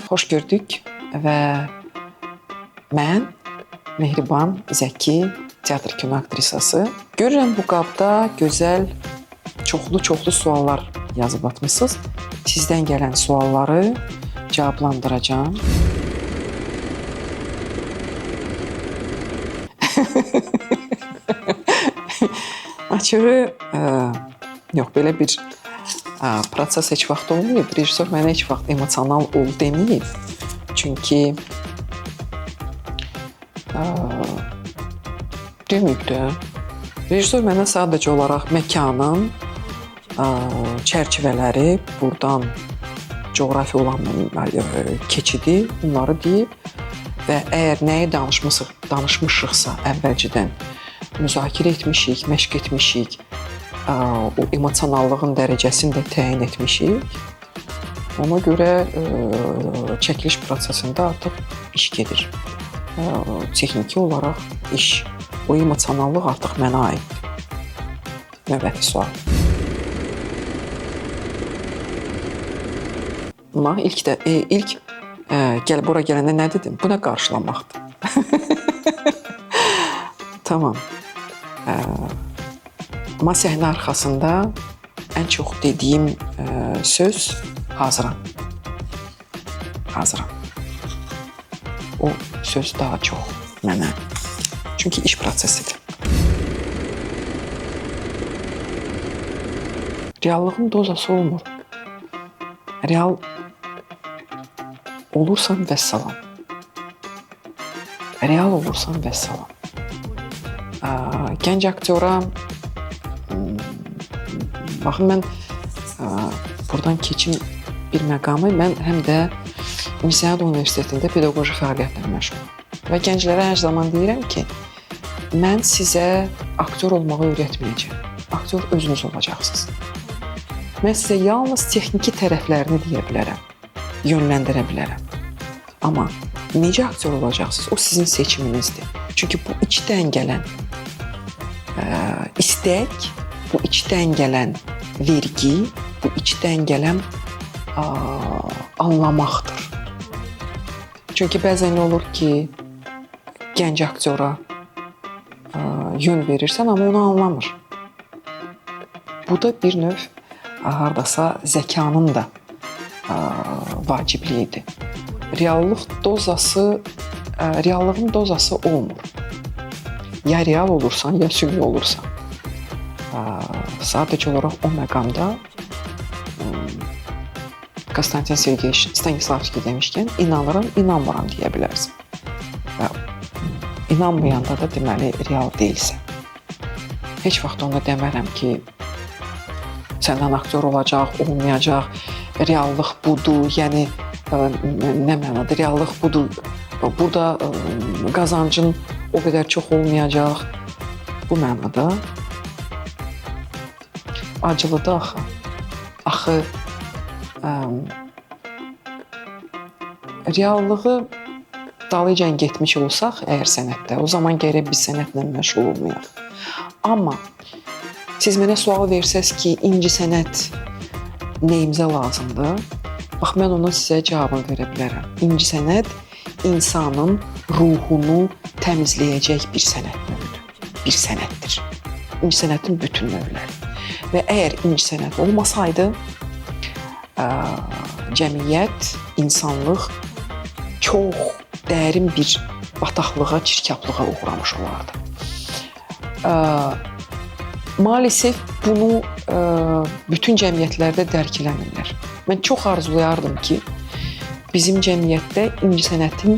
xoş gördük və mən Mehriban Zəki, teatr kino aktrisası. Görürəm bu qabda gözəl, çoxlu suallar yazıb atmışsınız. Sizdən gələn sualları cavablandıracağım. Açığı, yox, belə bir proses heç vaxt olmayıb. Rejissor mənə heç vaxt emosional ol deməyib. Çünki deməyib də. Rejissor mənə sadəcə olaraq məkanın çərçivələri, buradan coğrafi olan keçidi, bunları deyib və əgər nəyi danışmışıqsa əvvəlcədən müzakirə etmişik, məşq etmişik, o emosionallığın dərəcəsini də təyin etmişik. Ona görə çəkiliş prosesində artıq iş gedir. Texniki olaraq iş. O emosionallıq artıq mənə aiddir. Növbəti sual. İlk gəl bura gələndə nə dedim? Bu nə qarşılamaqdır? Tamam. Amma səhnə arxasında ən çox dediyim söz hazıram. Hazıram. O söz daha çox mənə. Çünki iş prosesidir. Reallığın dozası olmur. Real olursan vəssalam. Real olursan vəssalam. Gənc aktyora baxın, mən buradan keçim bir məqamı, mən həm də İncəsənət Universitetində pedaqoji fəaliyyətlə məşğulum. Və gənclərə hər zaman deyirəm ki, mən sizə aktyor olmağı öyrətməyəcəm. Aktyor özünüz olacaqsınız. Mən sizə yalnız texniki tərəflərini deyə bilərəm, yönləndirə bilərəm. Amma necə aktyor olacaqsınız, o sizin seçiminizdir. Çünki bu içdən gələn istək, bu içdən gələn vergi, bu içdən gələn anlamaqdır. Çünki bəzən olur ki, gənc aktyora yön verirsən, amma onu anlamır. Bu da bir növ hardasa zəkanın da vacibliyidir. Reallığın dozası olmur. Ya real olursan, ya süni olursan. Sadəcə olaraq o məqamda Konstantin Sergeyeviç Stanislavski demişkən, inanıram, inanmıram deyə bilərsən. Və inanmayanda da deməli real deyilsən. Heç vaxt onda demərəm ki, səndən aktyor olacaq, olmayacaq, reallıq budur, yəni nə mənada, reallıq budur, burada qazancın o qədər çox olmayacaq. Bu mənada acılıdır axı. Axı, reallığı dalıcan getmiş olsaq əgər sənətdə, o zaman gərək biz sənətlə məşğul olmayaq. Amma siz mənə sual versəz ki, incəsənət nəyimizə lazımdır? Bax, mən ona sizə cavabını verə bilərəm. İncəsənət insanın ruhunu təmizləyəcək bir sənət növüdür, bir sənətdir. İncəsənətin bütün növləri. Və əgər incəsənət olmasaydı, cəmiyyət, insanlıq çox dərin bir bataqlığa, çirkablığa uğramış olardı. Maalesef bunu bütün cəmiyyətlərdə dərk eləmirlər. Mən çox arzulayardım ki, bizim cəmiyyətdə incəsənətin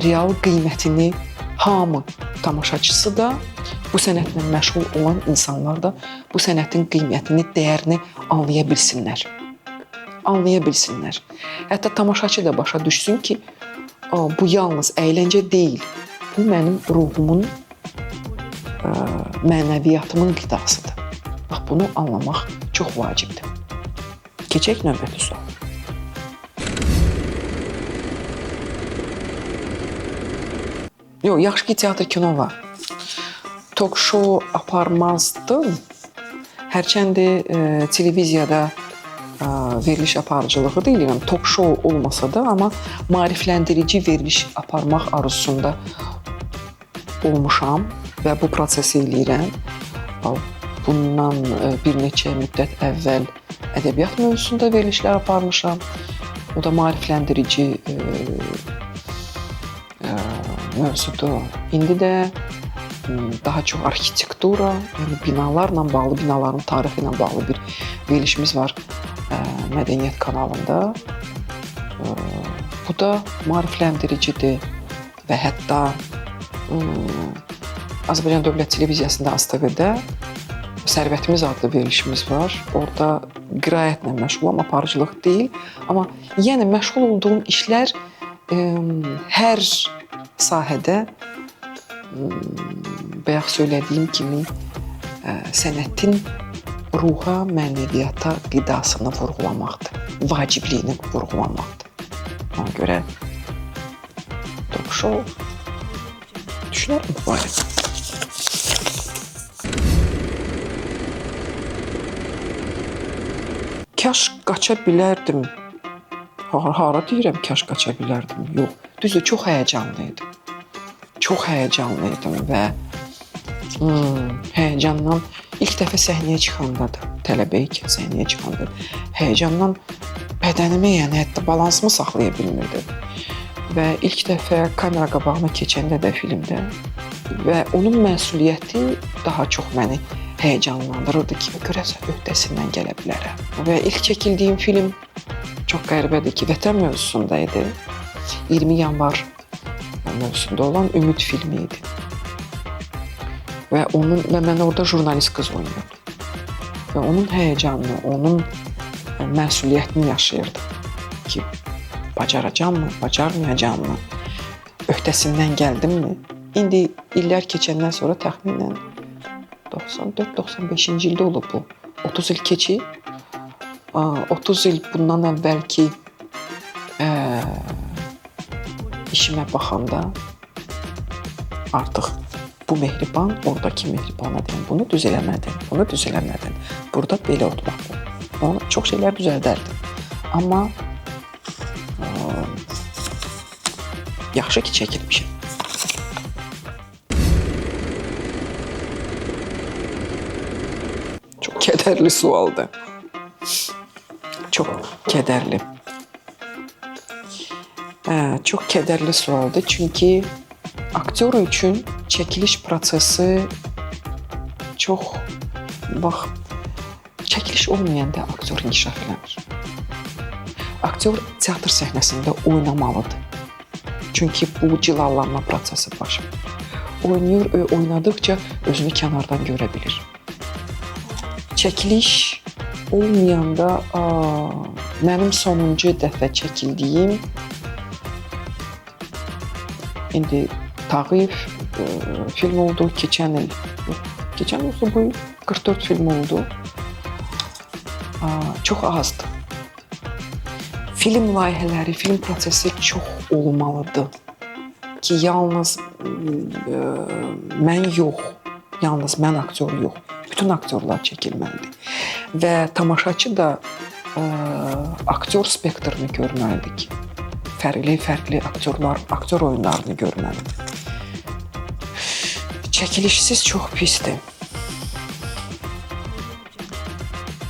real qiymətini hamı tamaşaçısı da, bu sənətlə məşğul olan insanlar da bu sənətin qiymətini, dəyərini anlaya bilsinlər. Anlaya bilsinlər. Hətta tamaşaçı da başa düşsün ki, bu yalnız əyləncə deyil, bu mənim ruhumun, mənəviyyatımın qidasıdır. Bax, bunu anlamaq çox vacibdir. Keçək növbəti sual. Yox, yaxşı ki, teatr kino var. Tok-şou aparmazdım. Hərçəndi televiziyada veriliş aparıcılığı deyiləm, talk show olmasa da, amma maarifləndirici veriliş aparmaq arzusunda olmuşam və bu prosesi eləyirəm. Bundan bir neçə müddət əvvəl ədəbiyyat mövzusunda verilişlər aparmışam. O da maarifləndirici mövzudur. İndi də daha çox arxitektura, yəni binalarla bağlı, binaların tarixi ilə bağlı bir verilişimiz var Mədəniyyət kanalında. Bu da maarifləndiricidir və hətta Azərbaycan Dövlət Televiziyasında ASTV-də Sərvətimiz adlı verilişimiz var. Orada qiraətlə məşğulam, aparıcılıq deyil. Amma yəni məşğul olduğum işlər hər sahədə bayaq söylədiyim kimi sənətin ruha, mənəviyyata qidasını vurğulamaqdır, vacibliyini vurğulamaqdır. Ona görə talk show düşünərəm bu barədə. Kaş qaça bilərdim. Hara deyirəm kaş qaça bilərdim? Yox, düzdür, çox həyəcanlıydım. Çox həyəcanlıydım və həyəcandan ilk dəfə səhnəyə çıxanda da, tələbə ikən səhnəyə çıxanda həyəcandan bədənimi, yəni hətta balansımı saxlaya bilmirdim. Və ilk dəfə kamera qabağına keçəndə də filmdə və onun məsuliyyəti daha çox məni həyəcanlandırırdı ki, görəsən öhdəsindən gələ bilərəm. Və ilk çəkildiyim film çox qəribədir ki, Vətən mövzusunda idi. 20 yanvar mövzusunda olan Ümid filmi idi. Və mən orada jurnalist qız oynuyordum. Və onun həyəcanını, onun məsuliyyətini yaşayırdım ki, bacaracağımı, bacarmayacağımı, öhdəsindən gəldimmi? İndi illər keçəndən sonra təxminən 94-95-ci ildə olub bu. 30 il keçib. 30 il bundan əvvəlki işimə baxanda artıq bu mehriban, oradakı mehribana deyim, bunu düz eləmədin, bunu düz eləmədin, burada belə oturmaqdır. Onu çox şeylər düzəldərdim. Amma yaxşı ki, çəkilmişim. Çox kədərli sualdır. Çox kədərli. Çox kədərli sualdır, çünki aktyor üçün çəkiliş prosesi çox çəkiliş olmayanda aktyor inkişaf eləmir. Aktyor teatr səhnəsində oynamalıdır. Çünki bu cilallanma prosesi baş verir. Oynadıqca özünü kənardan görə bilir. Çəkiliş olmayanda mənim sonuncu dəfə çəkildiyim indi Tağıyev film oldu, keçən il bu il 44 film oldu. Çox azdır. Film layihələri, film prosesi çox olmalıdır ki, yalnız mən yox, yalnız mən aktyor yox, bütün aktyorlar çəkilməlidir. Və tamaşaçı da aktyor spektrını görməlidir ki, fərqli aktyor oyunlarını görməlidir. Çəkilişsiz çox pisdir.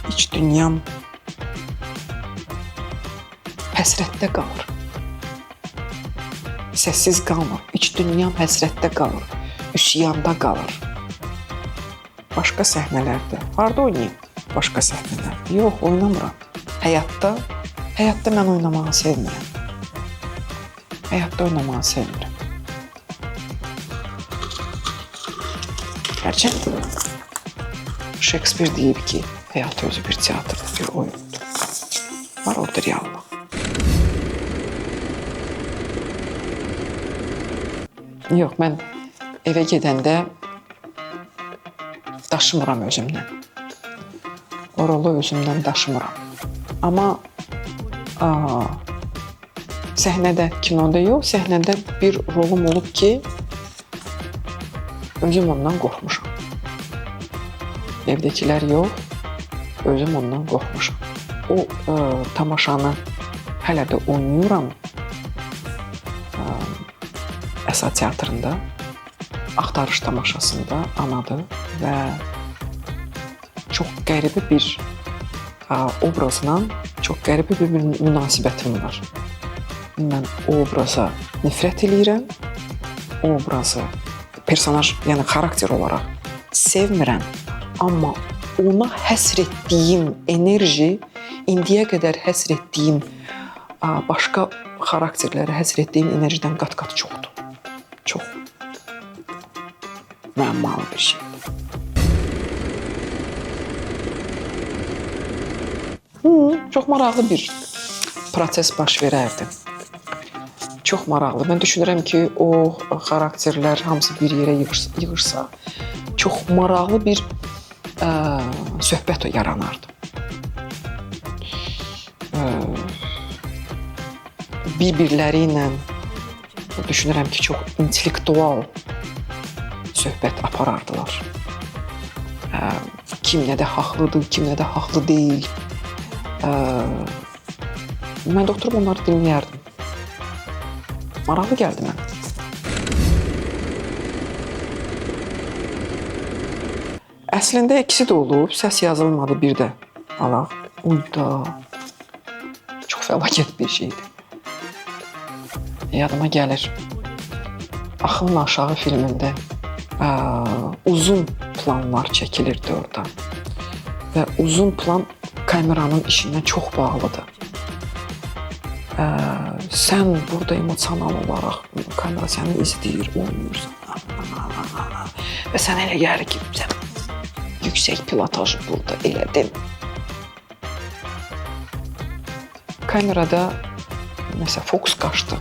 İç dünyam həsrətdə qalır. Səssiz qalmır. İç dünyam həsrətdə qalır. Üsyanda qalır. Başqa səhnələrdə. Harada oynayayım? Başqa səhnələrdə. Yox, oynamıram. Həyatda mən oynamağı sevmirəm. Həyatda oynamağı sevmirəm. Gerçi Shakespeare deyib ki, həyat özü bir teatrdır, bir oyundur. Var orada reallıq. Yox, mən evə gedəndə daşımıram özümdən. O rolu özümdən daşımıram. Amma səhnədə, kinoda yox, səhnədə bir rolum olub ki, özüm ondan qorxmuşam. Evdəkilər yox, özüm ondan qorxmuşam. o tamaşanı hələ də oynayıram. Əsad teatrında, Axtarış tamaşasında anadır və çox qəribə bir obrazla çox qəribə bir münasibətim var. Mən o obraza nifrət eləyirəm, o obrazı personaj, yəni xarakter olaraq sevmirəm, amma ona həsr etdiyim enerji, indiyə qədər həsr etdiyim başqa xarakterlərə həsr etdiyim enerjidən qat-qat çoxdur. Çox müəmmalı bir şeydir. Çox maraqlı bir proses baş verərdi. Çox maraqlı. Mən düşünürəm ki, o xarakterlər hamısı bir yerə yığırsa, çox maraqlı bir söhbət yaranardı. Bir-birləri ilə düşünürəm ki, çox intellektual söhbət aparardılar. Kim nədə haqlıdır, kim nədə haqlı deyil. Mən də oturub onları dinləyərdim. Maraqlı gəldi mənə. Əslində ikisi də olub, səs yazılmadı bir də. Alaq, uyda. Çox fəlakət bir şeydir. Yadıma gəlir. Axın Aşağı filmində uzun planlar çəkilirdi orada. Və uzun plan kameranın işindən çox bağlıdır. Sən burada emosional olaraq kamera səni izləyir, oynayırsan. Və sən elə gəlir ki, sən yüksək pilotajı burada elədin. Kamerada nəsə fokus qaçdı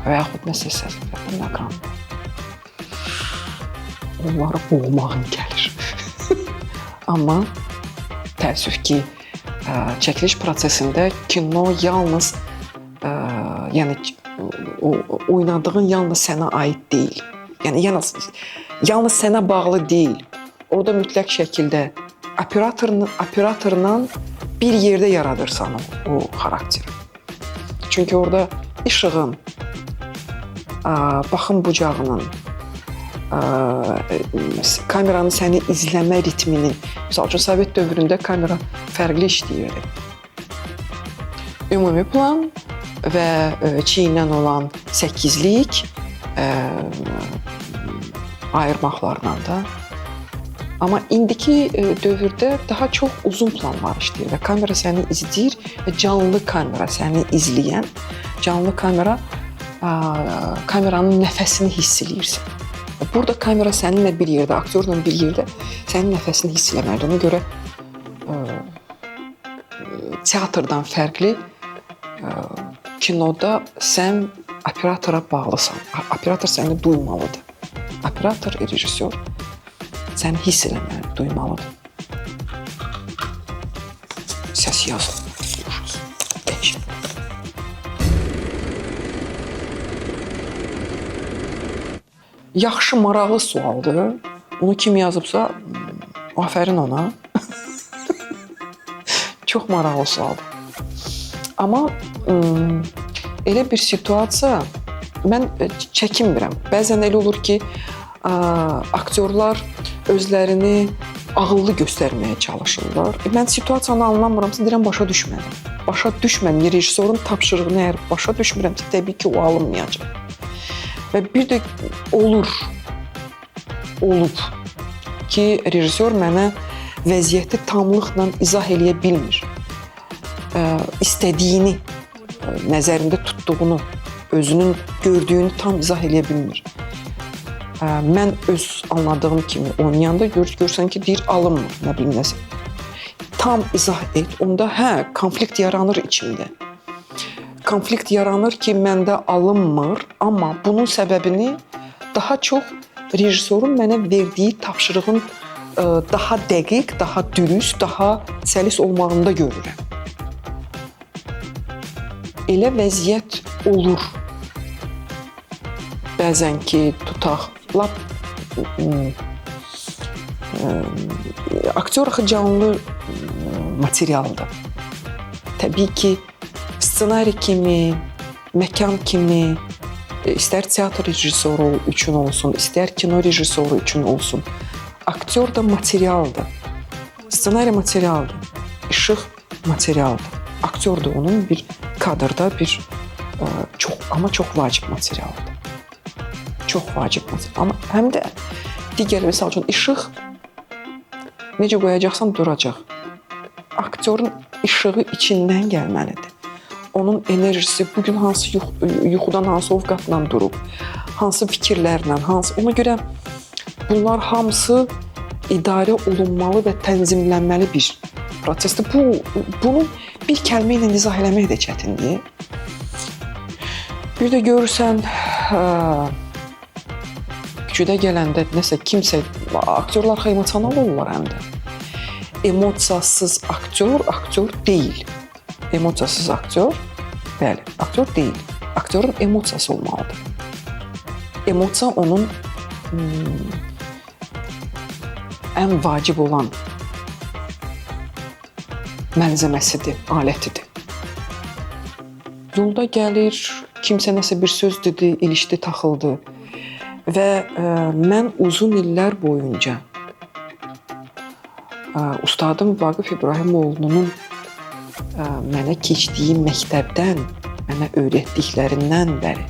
və yaxud nəsə səs və məqam. Onları boğmağın gəlir. Amma təəssüf ki, çəkiliş prosesində kino yalnız, yəni oynadığın yalnız sənə aid deyil. Yəni yalnız sənə bağlı deyil. Orada mütləq şəkildə operatorla bir yerdə yaradırsan o xarakteri. Çünki orada işığın, baxım bucağının, kameranın səni izləmə ritminin, misal üçün Sovet dövründə kamera fərqli işləyirdi. Ümumi plan və çiyinlə olan 8-lik ayırmaqlarla da. Amma indiki dövrdə daha çox uzun planlar işləyir və kamera səni izləyir və canlı kamera səni izləyən, canlı kamera kameranın nəfəsini hiss eləyirsən. Burada kamera səninlə bir yerdə, aktyorla bir yerdə sənin nəfəsini hiss eləməlidir. Ona görə teatrdan fərqli kinoda sən operatora bağlısan. Operator səni duymalıdır. Operator, rejissor səni hiss eləməlidir, duymalıdır. Səs yazılır. Dəhşət. Yaxşı, maraqlı sualdır. Onu kim yazıbsa, afərin ona. Çox maraqlı sualdır. Amma elə bir situasiya, mən çəkinmirəm. Bəzən elə olur ki, aktyorlar özlərini ağıllı göstərməyə çalışırlar. Mən situasiyanı anlamıramsa, deyirəm, başa düşmədim. Başa düşmədim. Rejissorun tapşırığını əgər başa düşmürəmsə, təbii ki, o alınmayacaq. Və bir də olub ki, rejissor mənə vəziyyəti tamlıqla izah eləyə bilmir. İstədiyini, nəzərində tutduğunu, özünün gördüyünü tam izah eləyə bilmir. Mən öz anladığım kimi oynayanda görsən ki, deyir, alınmır, nə bilim nəsə. Tam izah et, onda konflikt yaranır içimdə. Konflikt yaranır ki, məndə alınmır, amma bunun səbəbini daha çox rejissorun mənə verdiyi tapşırığın daha dəqiq, daha dürüst, daha səlis olmağında görürəm. Elə vəziyyət olur. Bəzən ki, tutaq, lap aktyor axı canlı materialdır. təbii ki, ssenari kimi, məkan kimi, istər teatr rejissoru üçün olsun, istər kino rejissoru üçün olsun, aktyor da materialdır. Ssenari materialdır, işıq materialdır. Aktyor da onun bir kadrda bir çox vacib materialdır. Çox vacib material. Amma həm də digər məsəl üçün işıq necə qoyacaqsan duracaq. Aktyorun işığı içindən gəlməlidir. Onun enerjisi bugün hansı yuxudan hansı ovqatla durub, hansı fikirlərlə, ona görə bunlar hamısı idarə olunmalı və tənzimlənməli bir prosesdir. Bunu bir kəlmə ilə izah eləmək də çətindir. Bir də görürsən, güdə gələndə nəsə kimsə, aktyorlar emosional olurlar həm də. Emosiyasız aktyor deyil. Emosiyasız aktyor, bəli, aktyor deyil. Aktyorun emosiyası olmalıdır. Emosiya onun ən vacib olan məlzəməsidir, alətidir. Yolda gəlir, kimsə nəsə bir söz dedi, ilişdi, taxıldı və mən uzun illər boyunca ustadım Vaqif İbrahimoğlu'nun mənə keçdiyi məktəbdən, mənə öyrətdiklərindən bəri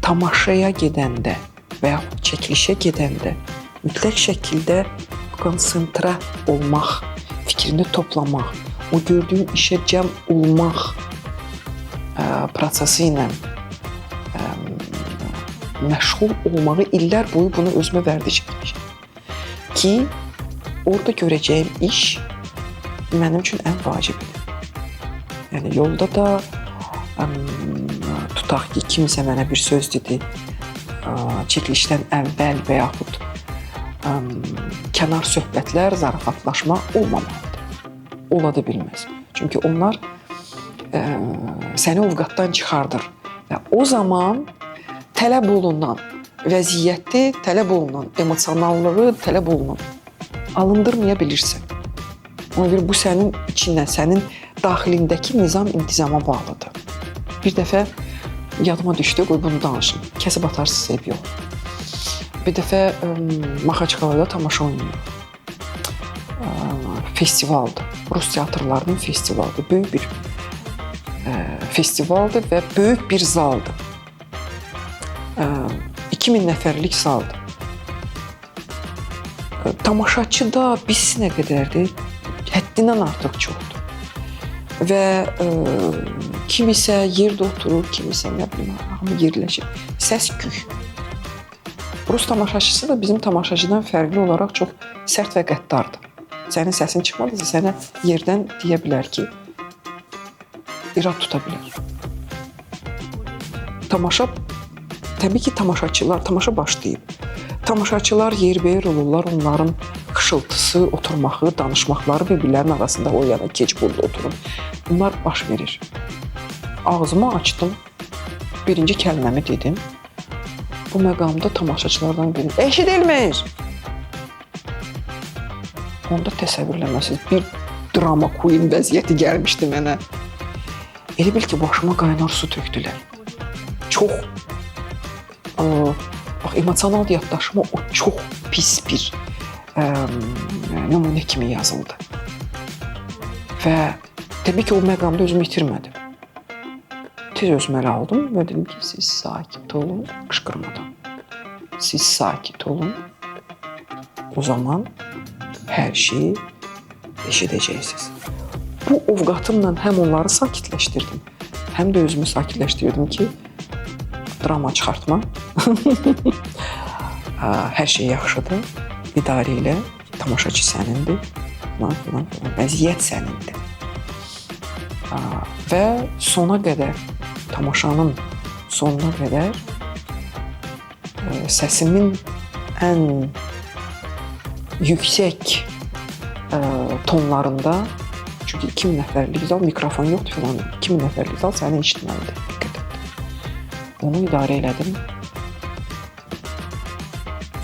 tamaşaya gedəndə və yaxud çəkilişə gedəndə mütləq şəkildə konsentrə olmaq, fikrini toplamaq, o gördüyün işə cəm olmaq prosesi ilə məşğul olmağı illər boyu bunu özümə vərdiş etmişəm ki, orada görəcəyim iş mənim üçün ən vacibidir. Yəni yolda da tutaq ki, kimsə mənə bir söz dedi, çəkilişdən əvvəl və yaxud kənar söhbətlər, zarafatlaşma olmamalıdır. Ola da bilməz. Çünki onlar səni ovqatdan çıxardır və o zaman tələb olunan vəziyyəti, tələb olunan emosionallığı, tələb olunan alındırmaya bilirsən. Ona görə bu sənin içindən, sənin daxilindəki nizam-intizama bağlıdır. Bir dəfə yadıma düşdü, qoy bunu danışım. Kəsib atarsız ev yox. Bir dəfə Maxaçqalada tamaşa oynayıb. Festivaldır. Rus teatrlarının festivaldır. Böyük bir festivaldır və böyük bir zaldır. 2000 nəfərlik zaldır. Tamaşaçı da bilsinə qədərdir, həddindən artıq çoxdur. Və kimisə yerdə oturur, kimisə nə bilim, hamı yerləşir. Səs küy. Rus tamaşaçısı da bizim tamaşaçıdan fərqli olaraq çox sərt və qəddardır. Sənin səsin çıxmadısa, sənə yerdən deyə bilər ki, irad tuta bilər. Tamaşa, təbii ki, tamaşa başlayıb. Tamaşaçılar yerbəyer olurlar, onların xışıltısı, oturmağı, danışmaqları bir-birlərinin arasında o yana keç burada oturun. Bunlar baş verir. Ağzımı açdım, birinci kəlməmi dedim. Bu məqamda tamaşaçılardan biri eşidilmir. Onda təsəvvürləməsiz bir drama queen vəziyyəti gəlmişdi mənə. Elə bil ki, başıma qaynar su tökdülər. Çox emosional yaddaşıma o çox pis bir nümunə kimi yazıldı. Və təbii ki, o məqamda özümü itirmədim. Tez özümü ələ aldım və dedim ki, siz sakit olun, qışqırmadan. Siz sakit olun. O zaman hər şeyi eşidəcəksiniz. Bu ovqatımla həm onları sakitləşdirdim, həm də özümü sakitləşdirdim ki, drama çıxartma. Hər şey yaxşıdır, idarə ilə, tamaşaçı sənindir, vəziyyət sənindir. Və sona qədər, tamaşanın sonuna qədər səsimin ən yüksək tonlarında, çünki 2000 nəfərlik zal, mikrofon yoxdur filan, 2000 nəfərlik zal səni eşitməlidir. Onu idarə elədim.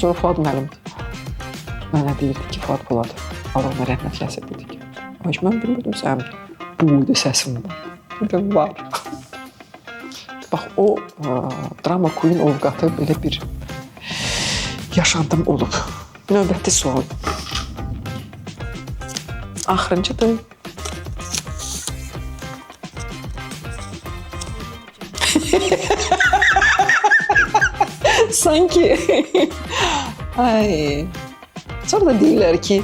Sonra Fuad müəllim mənə deyirdi ki, Fuad Poladov, Allah ona rəhmət eləsin, dedi ki, mən bilmirdim sən buydu səsimdə. Dedim, var. Bax, o drama queen ovqatı belə bir yaşantım olub. Növbəti sual. Axırıncıdır. Sanki. Ay. Sonra da deyirlər ki,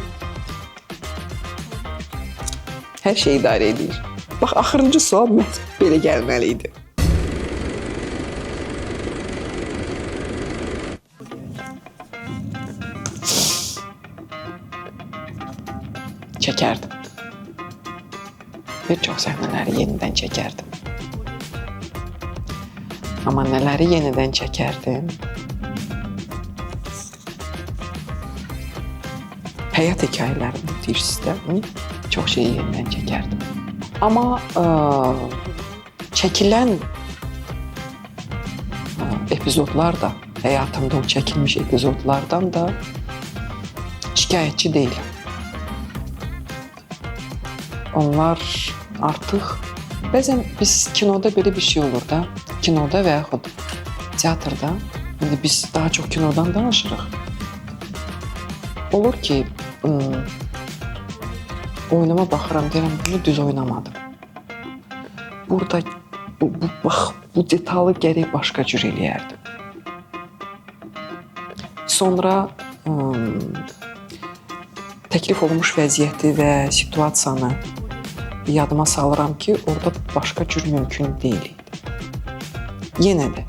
hər şey idarə edir. Bax, axırıncı sual məhz belə gəlməli idi. Çəkərdim. Bir çox səhnələri yenidən çəkərdim. Amma nələri yenidən çəkərdim? Həyat hekayələrini deyirsiniz də, çox şeyi yenidən çəkərdim. Amma çəkilən epizodlar da, həyatımda o çəkilmiş epizodlardan da şikayətçi deyiləm. Onlar artıq, bəzən biz kinoda belə bir şey olur da, kinoda və yaxud teatrda, indi biz daha çox kinodan danışırıq. Olur ki, oyunuma baxıram, deyirəm, bunu düz oynamadım. Burada, bax, bu detalı gərək başqa cür eləyərdim. Sonra təklif olunmuş vəziyyəti və situasiyanı yadıma salıram ki, orada başqa cür mümkün deyil idi. Yenə də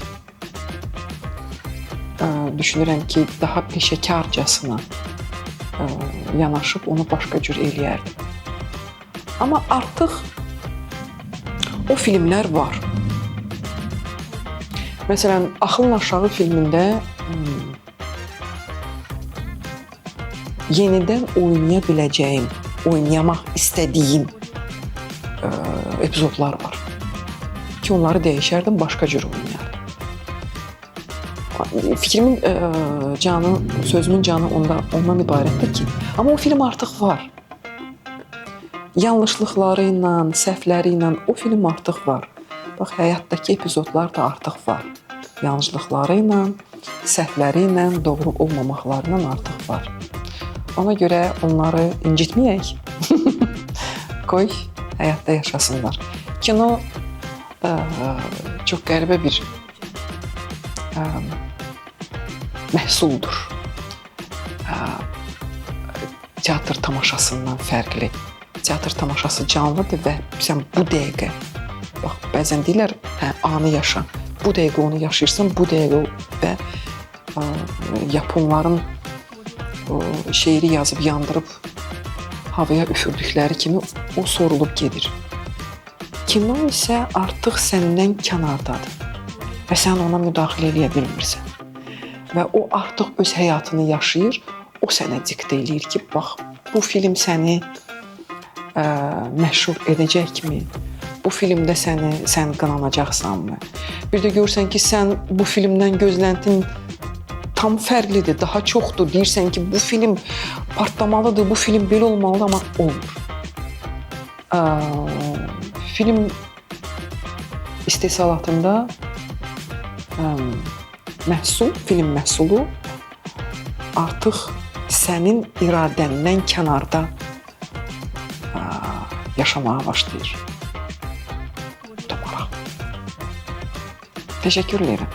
düşünürəm ki, daha peşəkarcasına yanaşıb onu başqa cür eləyərdim. Amma artıq o filmlər var. Məsələn, Axılın Aşağı filmində yenidən oynaya biləcəyim, oynamaq istədiyim epizodlar var. Ki, onları dəyişərdim, başqa cür oynayardım. Fikrimin canı, sözümün canı ondan ibarətdir ki, amma o film artıq var. Yanlışlıqları ilə, səhvləri ilə o film artıq var. Bax, həyatdakı epizodlar da artıq var. Yanlışlıqları ilə, səhvləri ilə, doğru olmamaqları ilə artıq var. Ona görə onları incitməyək. Qoy, həyatda yaşasınlar. Kino çox qəribə bir məhsuldur. Teatr tamaşasından fərqli. Teatr tamaşası canlıdır və sən bu dəqiqə, bax, bəzən deyirlər, anı yaşa. Bu dəqiqə onu yaşayırsan, bu dəqiqə və Yaponların şeiri yazıb, yandırıb havaya üfürdükləri kimi o sorulub gedir. Kino isə artıq səndən kənardadır və sən ona müdaxilə eləyə bilmirsən. Və o artıq öz həyatını yaşayır, o sənə diktə eləyir ki, bax, bu film səni məşhur edəcəkmi? Bu filmdə sən qınanacaqsanmı? Bir də görsən ki, sən bu filmdən gözləntin tam fərqlidir, daha çoxdur. Deyirsən ki, bu film partlamalıdır, bu film belə olmalıdır, amma olmur. Film istehsalatında film məhsulu artıq sənin iradəndən kənarda yaşamağa başlayır. Təşəkkür edirəm.